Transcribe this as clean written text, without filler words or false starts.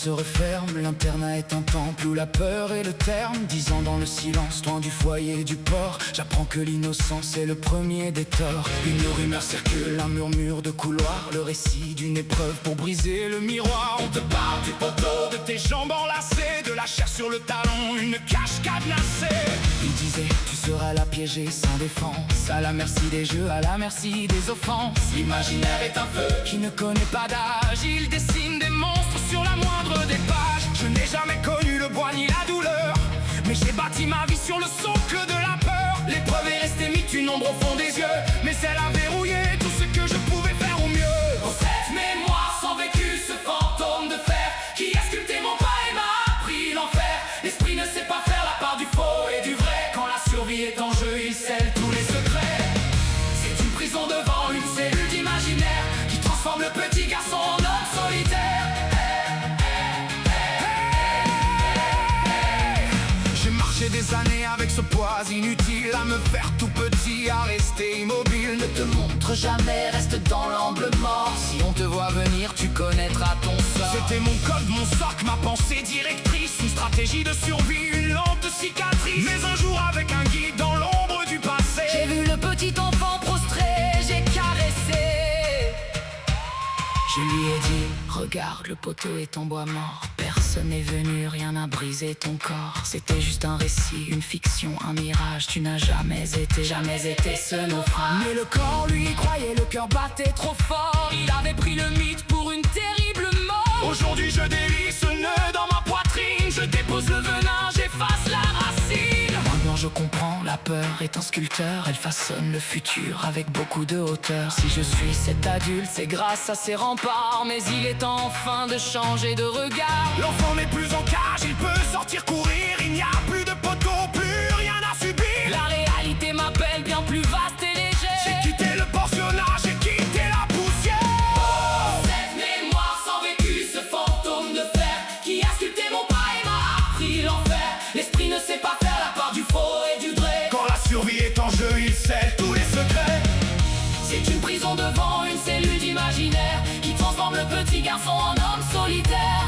se referme, l'internat est un temple où la peur est le terme. 10 ans dans le silence, loin du foyer du port. J'apprends que l'innocence est le premier des torts. Une rumeur circule, un murmure de couloir, le récit d'une épreuve pour briser le miroir. On te parle du poteau, de tes jambes enlacées, de la chair sur le talon, une cage cadenassée. Il disait, tu seras là piégé sans défense, à la merci des jeux, à la merci des offenses. L'imaginaire est un feu qui ne connaît pas d'âge, il dessine des monstres sur la moindre des pages. Je n'ai jamais connu le bois ni la douleur, mais j'ai bâti ma vie sur le socle de la peur. L'épreuve est restée mythe, une ombre au fond des yeux, mais elle a verrouillé tout ce que je pouvais faire au mieux. Dans cette mémoire sans vécu, ce fantôme de fer qui a sculpté mon pas et m'a appris l'enfer. L'esprit ne sait pas faire la part du faux et du vrai. Quand la survie est en jeu, il scelle tous les secrets. C'est une prison devant une cellule d'imaginaire qui transforme le petit garçon en homme solitaire. J'ai marché des années avec ce poids inutile, à me faire tout petit, à rester immobile. Ne te montre jamais, reste dans l'angle mort. Si on te voit venir, tu connaîtras ton sort. C'était mon code, mon socle, ma pensée directrice, une stratégie de survie, une lente cicatrice. Mais un jour avec un guide dans l'ombre du passé, j'ai vu le petit enfant prostré, j'ai caressé. Je lui ai dit, regarde, le poteau est en bois mort. Personne n'est venu, rien n'a brisé ton corps. C'était juste un récit, une fiction, un mirage. Tu n'as jamais été ce naufrage. Mais le corps, lui, y croyait, le cœur battait trop fort. Il avait pris le mythe pour une terrible mort. Aujourd'hui je délie ce nœud dans ma poitrine, je dépose le venin, j'efface la racine. Maintenant je comprends, la peur est un sculpteur. Elle façonne le futur avec beaucoup de hauteur. Si je suis cet adulte, c'est grâce à ses remparts. Mais il est temps enfin de changer de regard. L'enfant n'est plus en cage, il peut sortir courir. Il n'y a plus de poteau, plus rien à subir. La réalité m'appelle bien plus vaste et légère. J'ai quitté le pensionnat, j'ai quitté la poussière. Cette mémoire sans vécu, ce fantôme de fer qui a sculpté mon pas et m'a appris l'enfer. L'esprit ne sait pas faire la part du faux et du vrai. Quand la survie est en jeu, il scelle tous les secrets. C'est une prison devant une cellule d'imaginaire qui transforme le petit garçon en homme solitaire.